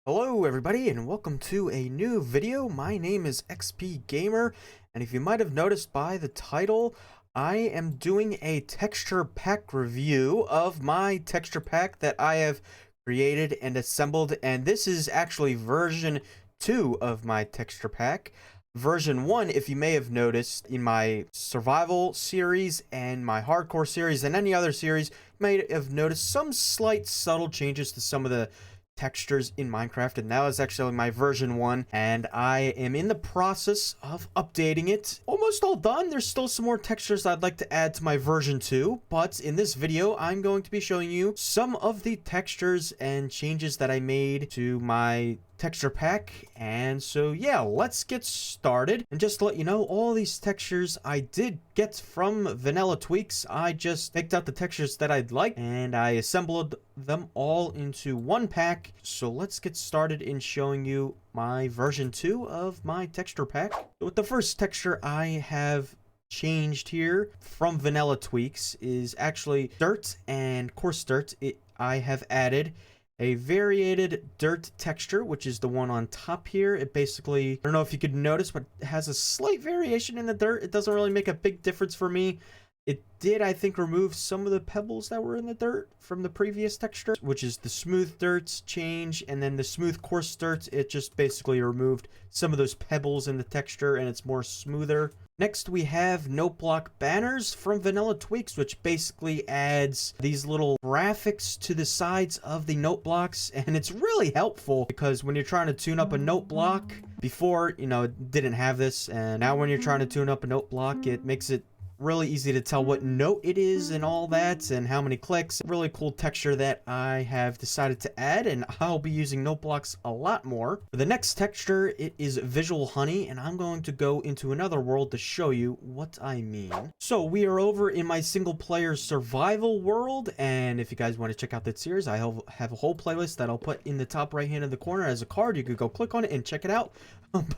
Hello everybody and welcome to a new video. My name is XP Gamer, and if you might have noticed by the title, I am doing a texture pack review of my texture pack that I have created and assembled, and this is actually version 2 of my texture pack. Version 1, if you may have noticed in my survival series and my hardcore series and any other series, you may have noticed some slight subtle changes to some of the textures in Minecraft, and now is actually my version 1, and I am in the process of updating it. Almost all done. There's still some more textures I'd like to add to my version 2, but in this video I'm going to be showing you some of the textures and changes that I made to my texture pack. And so yeah, let's get started. And just to let you know, all these textures I did get from Vanilla Tweaks. I just picked out the textures that I'd like and I assembled them all into one pack. So let's get started in showing you my version 2 of my texture pack. So with the first texture I have changed here from Vanilla Tweaks is actually dirt and coarse dirt. I have added a variated dirt texture, which is the one on top here. It basically, I don't know if you could notice, but it has a slight variation in the dirt. It doesn't really make a big difference for me. It did, I think, remove some of the pebbles that were in the dirt from the previous texture, which is the smooth dirt change, and then the smooth coarse dirt, it just basically removed some of those pebbles in the texture and it's more smoother. Next, we have noteblock banners from Vanilla Tweaks, which basically adds these little graphics to the sides of the note blocks, and it's really helpful because when you're trying to tune up a note block, before, it didn't have this, and now when you're trying to tune up a note block, it makes it really easy to tell what note it is and all that and how many clicks. Really cool texture that I have decided to add, and I'll be using note blocks a lot more. For the next texture, it is visual honey, and I'm going to go into another world to show you what I mean. So we are over in my single player survival world, and if you guys want to check out that series, I have a whole playlist that I'll put in the top right hand of the corner as a card. You could go click on it and check it out.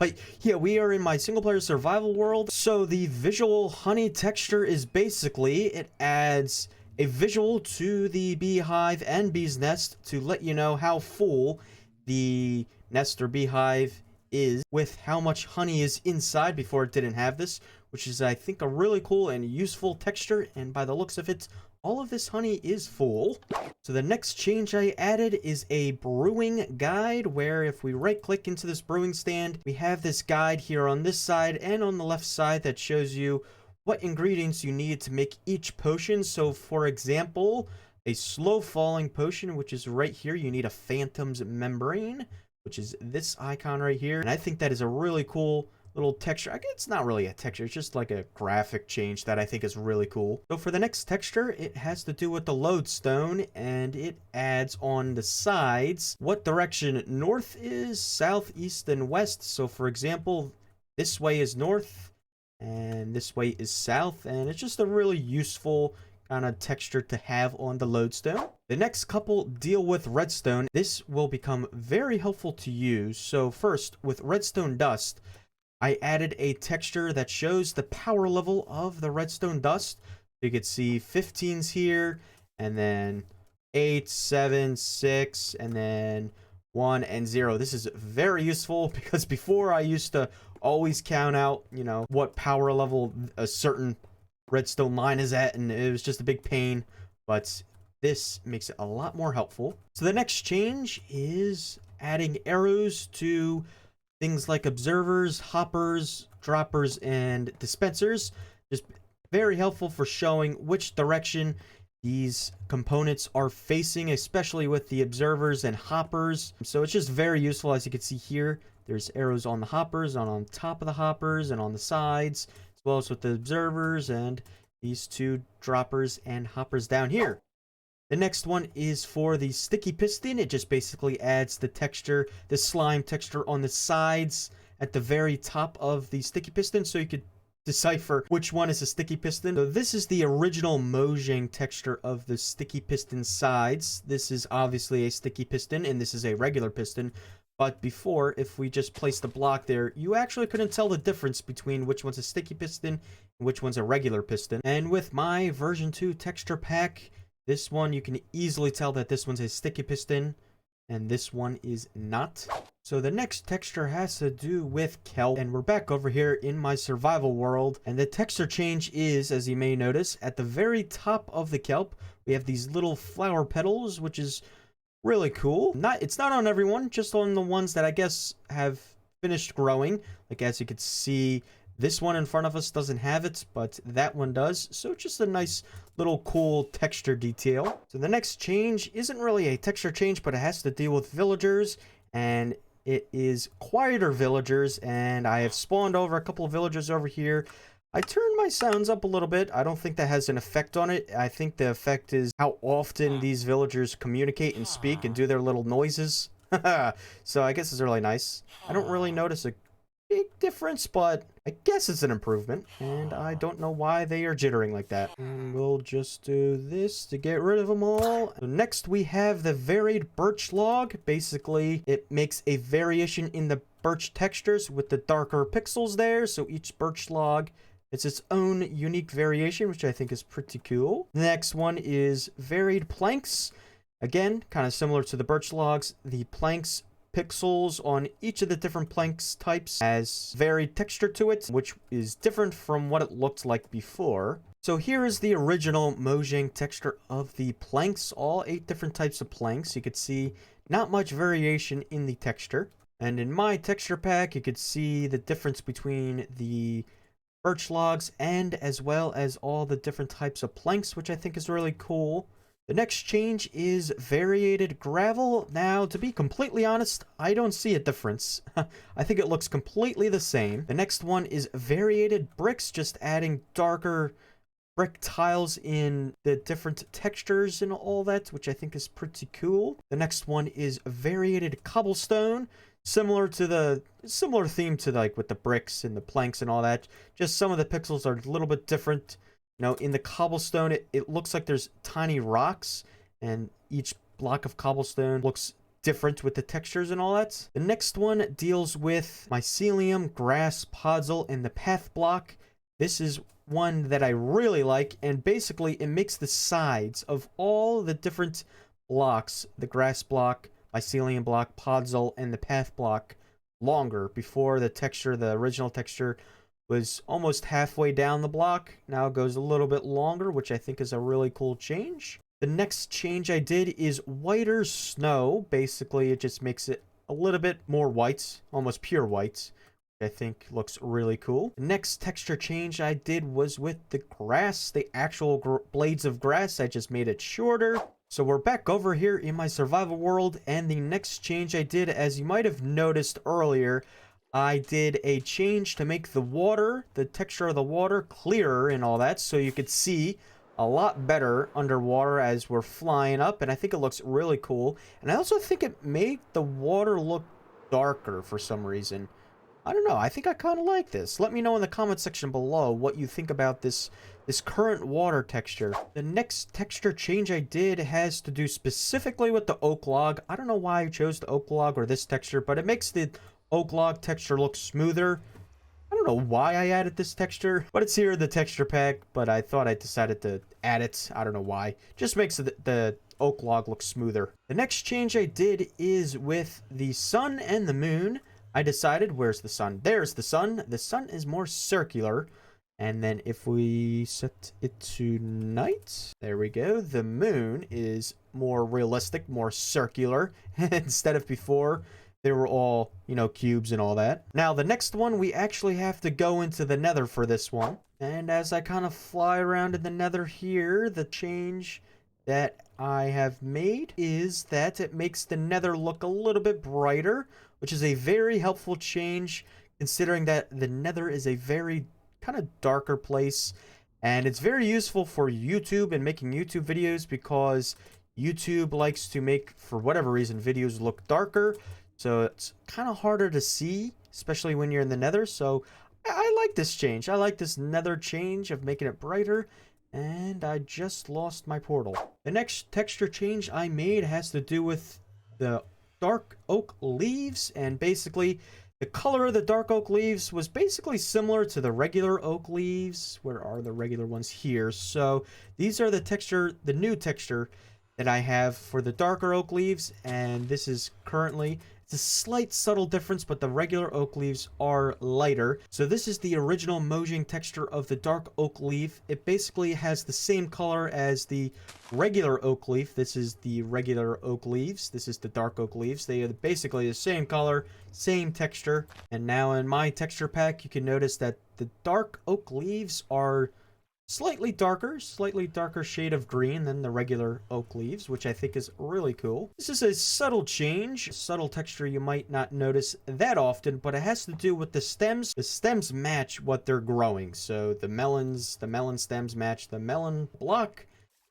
But yeah, we are in my single player survival world. So the visual honey texture is basically, it adds a visual to the beehive and bee's nest to let you know how full the nest or beehive is with how much honey is inside. Before, it didn't have this, which is, I think, a really cool and useful texture, and by the looks of it, all of this honey is full. So the next change I added is a brewing guide, where if we right click into this brewing stand, we have this guide here on this side and on the left side that shows you what ingredients you need to make each potion. So for example, a slow falling potion, which is right here, you need a phantom's membrane, which is this icon right here. And I think that is a really cool little texture. I guess it's not really a texture, it's just like a graphic change that I think is really cool. So for the next texture, it has to do with the lodestone, and it adds on the sides what direction north is, south, east, and west. So for example, this way is north and this way is south, and it's just a really useful kind of texture to have on the lodestone. The next couple deal with redstone. This will become very helpful to use. So first, with redstone dust, I added a texture that shows the power level of the redstone dust. You can see 15s here, and then 8, 7, 6, and then 1 and 0. This is very useful because before I used to always count out, what power level a certain redstone line is at, and it was just a big pain, but this makes it a lot more helpful. So the next change is adding arrows to things like observers, hoppers, droppers, and dispensers. Just very helpful for showing which direction these components are facing, especially with the observers and hoppers. So it's just very useful. As you can see here, there's arrows on the hoppers, on top of the hoppers, and on the sides, as well as with the observers and these two droppers and hoppers down here. The next one is for the sticky piston. It just basically adds the texture, the slime texture on the sides at the very top of the sticky piston, so you could decipher which one is a sticky piston. So this is the original Mojang texture of the sticky piston sides. This is obviously a sticky piston, and this is a regular piston. But before, if we just place the block there, you actually couldn't tell the difference between which one's a sticky piston and which one's a regular piston. And with my version 2 texture pack, this one, you can easily tell that this one's a sticky piston and this one is not. So the next texture has to do with kelp, and we're back over here in my survival world, and the texture change is, as you may notice, at the very top of the kelp we have these little flower petals, which is really cool. It's not on everyone, just on the ones that I guess have finished growing. Like, as you can see, this one in front of us doesn't have it, but that one does. So just a nice little cool texture detail. So the next change isn't really a texture change, but it has to deal with villagers, and it is quieter villagers, and I have spawned over a couple of villagers over here. I turned my sounds up a little bit. I don't think that has an effect on it. I think the effect is how often these villagers communicate and speak and do their little noises. So I guess it's really nice. I don't really notice a big difference, but I guess it's an improvement, and I don't know why they are jittering like that. And we'll just do this to get rid of them all. So next we have the varied birch log. Basically, it makes a variation in the birch textures with the darker pixels there, so each birch log, it's its own unique variation, which I think is pretty cool. The next one is varied planks. Again, kind of similar to the birch logs. The planks pixels on each of the different planks types has varied texture to it, which is different from what it looked like before. So here is the original Mojang texture of the planks, all 8 different types of planks. You could see not much variation in the texture. And in my texture pack, you could see the difference between the birch logs and as well as all the different types of planks, which I think is really cool. The next change is variated gravel. Now, to be completely honest, I don't see a difference. I think it looks completely the same. The next one is variated bricks, just adding darker brick tiles in the different textures and all that, which I think is pretty cool. The next one is variated cobblestone. Similar theme to like with the bricks and the planks and all that. Just some of the pixels are a little bit different. You know, in the cobblestone, it looks like there's tiny rocks, and each block of cobblestone looks different with the textures and all that. The next one deals with mycelium, grass, podzol, and the path block. This is one that I really like, and basically it makes the sides of all the different blocks, the grass block, mycelium block, podzol, and the path block, longer. Before, the original texture was almost halfway down the block. Now it goes a little bit longer, which I think is a really cool change. The next change I did is whiter snow. Basically, it just makes it a little bit more white, almost pure white. I think looks really cool. The next texture change I did was with the grass, the actual blades of grass. I just made it shorter. So we're back over here in my survival world, and the next change I did, as you might have noticed earlier, I did a change to make the water, the texture of the water, clearer and all that, so you could see a lot better underwater as we're flying up, and I think it looks really cool. And I also think it made the water look darker for some reason. I don't know, I think I kind of like this. Let me know in the comment section below what you think about this current water texture. The next texture change I did has to do specifically with the oak log. I don't know why I chose the oak log or this texture, but it makes the oak log texture look smoother. I don't know why I added this texture, but it's here in the texture pack, but I thought I decided to add it. I don't know why. Just makes the oak log look smoother. The next change I did is with the sun and the moon. I decided, where's the sun? There's the sun. The sun is more circular. And then if we set it to night, there we go. The moon is more realistic, more circular. Instead of before, they were all, you know, cubes and all that. Now, the next one, we actually have to go into the nether for this one. And as I kind of fly around in the nether here, the change that I have made is that it makes the nether look a little bit brighter, which is a very helpful change, considering that the nether is a very kind of darker place, and it's very useful for YouTube and making YouTube videos, because YouTube likes to make, for whatever reason, videos look darker, so it's kind of harder to see, especially when you're in the nether. So I like this change. I like this nether change of making it brighter. And I just lost my portal. The next texture change I made has to do with the dark oak leaves, and basically the color of the dark oak leaves was basically similar to the regular oak leaves. Where are the regular ones? Here. So these are the new texture that I have for the darker oak leaves, and this is currently, it's a slight subtle difference, but the regular oak leaves are lighter. So this is the original Mojang texture of the dark oak leaf. It basically has the same color as the regular oak leaf. This is the regular oak leaves. This is the dark oak leaves. They are basically the same color, same texture. And now in my texture pack, you can notice that the dark oak leaves are slightly darker shade of green than the regular oak leaves, which I think is really cool. This is a subtle change, subtle texture you might not notice that often, but it has to do with the stems. The stems match what they're growing. So the melon stems match the melon block,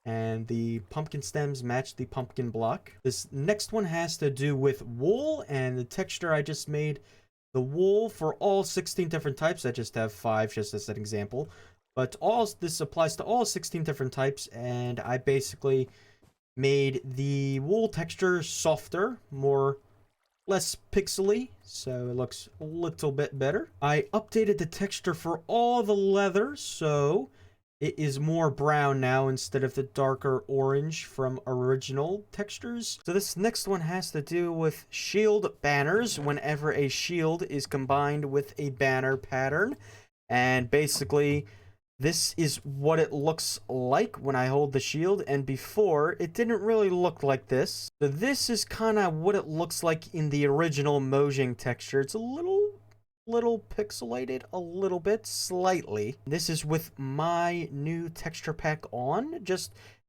and the pumpkin stems match the pumpkin block. This next one has to do with wool, and the texture I just made the wool for all 16 different types. I just have 5 just as an example. But this applies to all 16 different types, and I basically made the wool texture softer, less pixely, so it looks a little bit better. I updated the texture for all the leather, so it is more brown now instead of the darker orange from original textures. So this next one has to do with shield banners, whenever a shield is combined with a banner pattern. And basically, this is what it looks like when I hold the shield, and before, it didn't really look like this. So this is kind of what it looks like in the original Mojang texture. It's a little pixelated, a little bit, slightly. This is with my new texture pack on.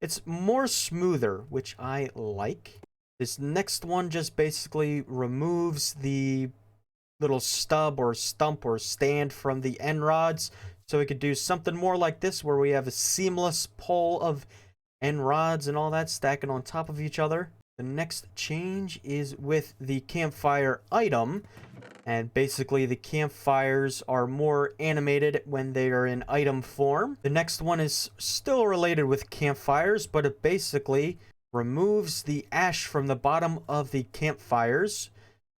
It's more smoother, which I like. This next one just basically removes the little stub or stump or stand from the end rods, so we could do something more like this, where we have a seamless pole of end rods and all that stacking on top of each other. The next change is with the campfire item, and basically the campfires are more animated when they are in item form. The next one is still related with campfires, but it basically removes the ash from the bottom of the campfires.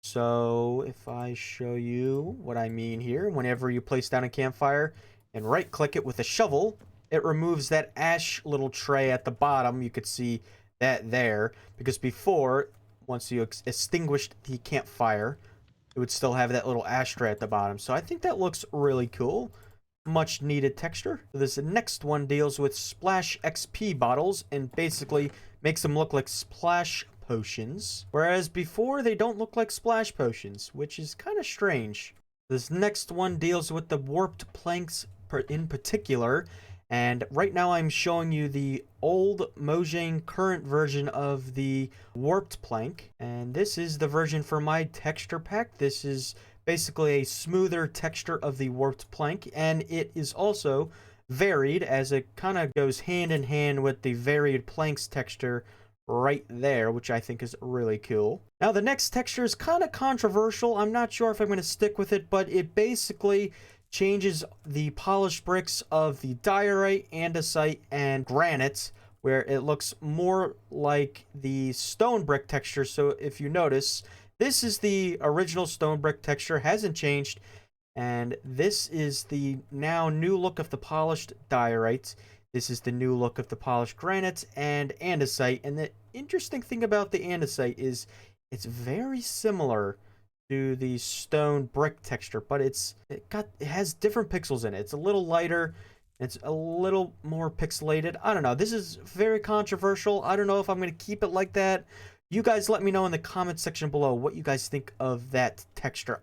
So if I show you what I mean here, whenever you place down a campfire and right click it with a shovel, it removes that ash little tray at the bottom. You could see that there, because before, once you extinguished the campfire, it would still have that little ash tray at the bottom. So I think that looks really cool. Much needed texture. This next one deals with splash XP bottles and basically makes them look like splash potions, whereas before they don't look like splash potions, which is kind of strange. This next one deals with the warped planks in particular, and right now I'm showing you the old Mojang current version of the warped plank, and this is the version for my texture pack. This is basically a smoother texture of the warped plank, and it is also varied, as it kind of goes hand in hand with the varied planks texture right there, which I think is really cool. Now the next texture is kind of controversial. I'm not sure if I'm going to stick with it, but it basically changes the polished bricks of the diorite, andesite, and granite, where it looks more like the stone brick texture. So if you notice, this is the original stone brick texture, hasn't changed, and this is the now new look of the polished diorite. This is the new look of the polished granite and andesite. And the interesting thing about the andesite is it's very similar to the stone brick texture, but it has different pixels in it. It's a little lighter, it's a little more pixelated. I don't know. This is very controversial. I don't know if I'm going to keep it like that. You guys let me know in the comment section below what you guys think of that texture.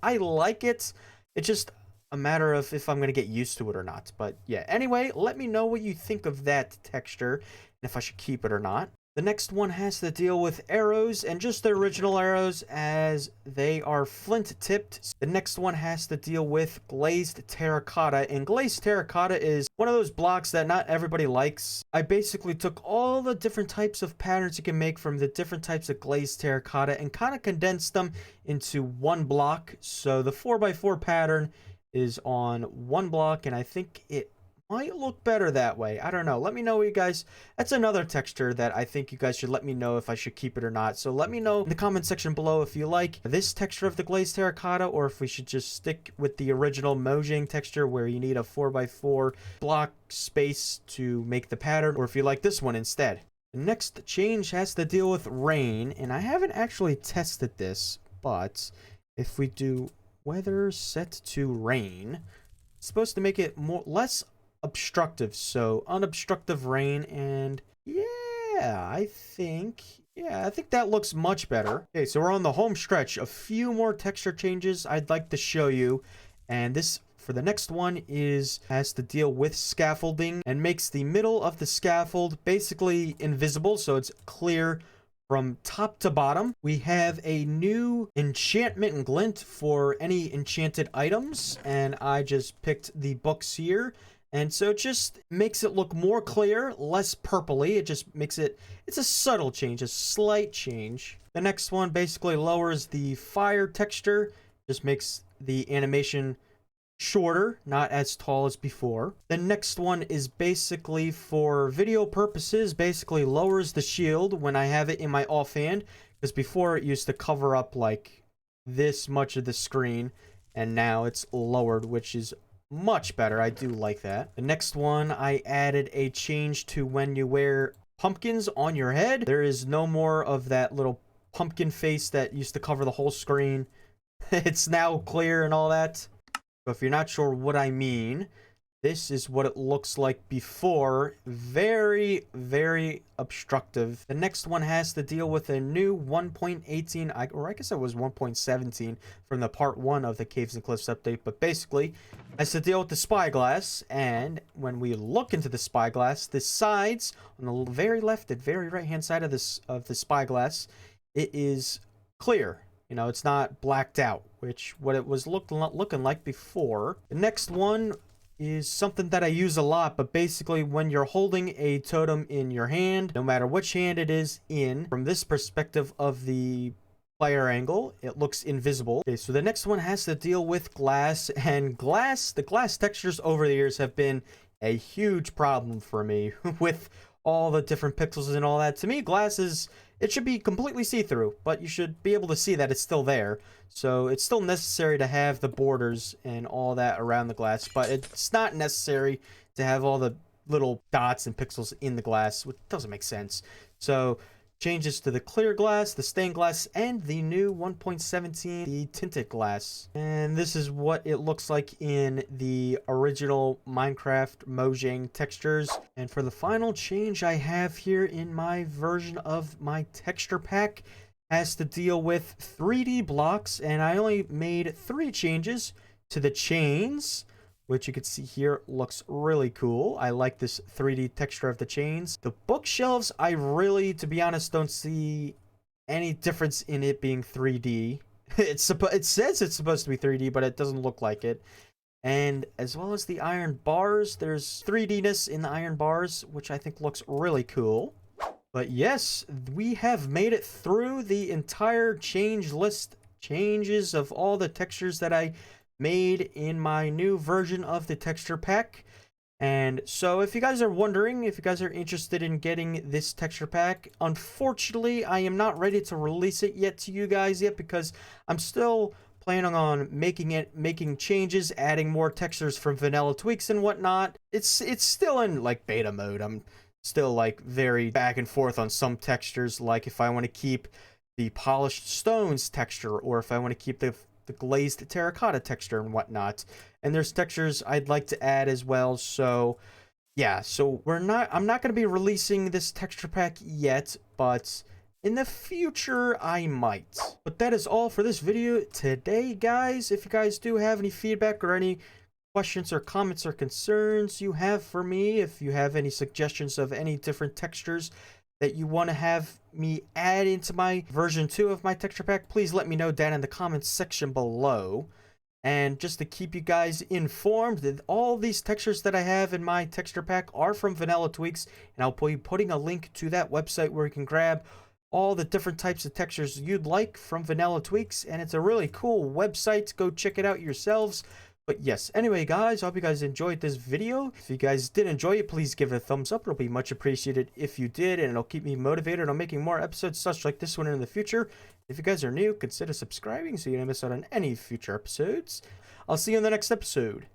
I like it. It's just a matter of if I'm going to get used to it or not. But yeah, anyway, let me know what you think of that texture and if I should keep it or not. The next one has to deal with arrows, and just the original arrows, as they are flint tipped. The next one has to deal with glazed terracotta, and glazed terracotta is one of those blocks that not everybody likes. I basically took all the different types of patterns you can make from the different types of glazed terracotta and kind of condensed them into one block. So the 4x4 pattern is on one block, and I think it might look better that way. I don't know. Let me know, you guys. That's another texture that I think you guys should let me know if I should keep it or not. So let me know in the comment section below if you like this texture of the glazed terracotta, or if we should just stick with the original Mojang texture where you need a 4x4 block space to make the pattern, or if you like this one instead. The next change has to deal with rain, and I haven't actually tested this, but if we do weather set to rain, it's supposed to make it less obstructive. So unobstructive rain, and yeah, I think that looks much better. Okay, so we're on the home stretch. A few more texture changes I'd like to show you, and this for the next one has to deal with scaffolding and makes the middle of the scaffold basically invisible, so it's clear from top to bottom. We have a new enchantment and glint for any enchanted items, and I just picked the books here. And so it just makes it look more clear, less purpley. It just makes it's a subtle change, a slight change. The next one basically lowers the fire texture, just makes the animation shorter, not as tall as before. The next one is basically for video purposes, basically lowers the shield when I have it in my offhand, because before it used to cover up like this much of the screen, and now it's lowered, which is much better. I do like that. The next one, I added a change to when you wear pumpkins on your head. There is no more of that little pumpkin face that used to cover the whole screen. It's now clear and all that. So if you're not sure what I mean, this is what it looks like before. Very, very obstructive. The next one has to deal with a new 1.18, or I guess it was 1.17 from the part 1 of the Caves and Cliffs update, but basically has to deal with the spyglass. And when we look into the spyglass, the sides on the very left and very right hand side of the spyglass, it is clear. You know, it's not blacked out, which what it was looking like before. The next one is something that I use a lot, but basically when you're holding a totem in your hand, no matter which hand it is in, from this perspective of the player angle, it looks invisible. Okay, so the next one has to deal with glass, and the glass textures over the years have been a huge problem for me with all the different pixels and all that. To me, glass it should be completely see-through, but you should be able to see that it's still there. So it's still necessary to have the borders and all that around the glass, but it's not necessary to have all the little dots and pixels in the glass, which doesn't make sense. So changes to the clear glass, the stained glass, and the new 1.17, the tinted glass. And this is what it looks like in the original Minecraft Mojang textures. And for the final change I have here in my version of my texture pack has to deal with 3D blocks, and I only made 3 changes to the chains, which you can see here looks really cool. I like this 3D texture of the chains. The bookshelves, I really, to be honest, don't see any difference in it being 3D. It says it's supposed to be 3D, but it doesn't look like it. And as well as the iron bars, there's 3D-ness in the iron bars, which I think looks really cool. But yes, we have made it through the entire changes of all the textures that I made in my new version of the texture pack. And so if you guys are wondering, if you guys are interested in getting this texture pack, unfortunately I am not ready to release it yet to you guys yet, because I'm still planning on making changes, adding more textures from vanilla tweaks and whatnot. It's still in like beta mode. I'm still like very back and forth on some textures, like if I want to keep the polished stones texture, or if I want to keep the glazed terracotta texture and whatnot. And there's textures I'd like to add as well. So yeah, so I'm not going to be releasing this texture pack yet, but in the future I might. But that is all for this video today, guys. If you guys do have any feedback or any questions or comments or concerns you have for me, if you have any suggestions of any different textures that you want to have me add into my version 2 of my texture pack, please let me know down in the comments section below. And just to keep you guys informed, that all these textures that I have in my texture pack are from Vanilla Tweaks, and I'll be putting a link to that website where you can grab all the different types of textures you'd like from Vanilla Tweaks, and it's a really cool website. Go check it out yourselves. But yes, anyway guys, I hope you guys enjoyed this video. If you guys did enjoy it, please give it a thumbs up. It'll be much appreciated if you did, and it'll keep me motivated on making more episodes such like this one in the future. If you guys are new, consider subscribing so you don't miss out on any future episodes. I'll see you in the next episode.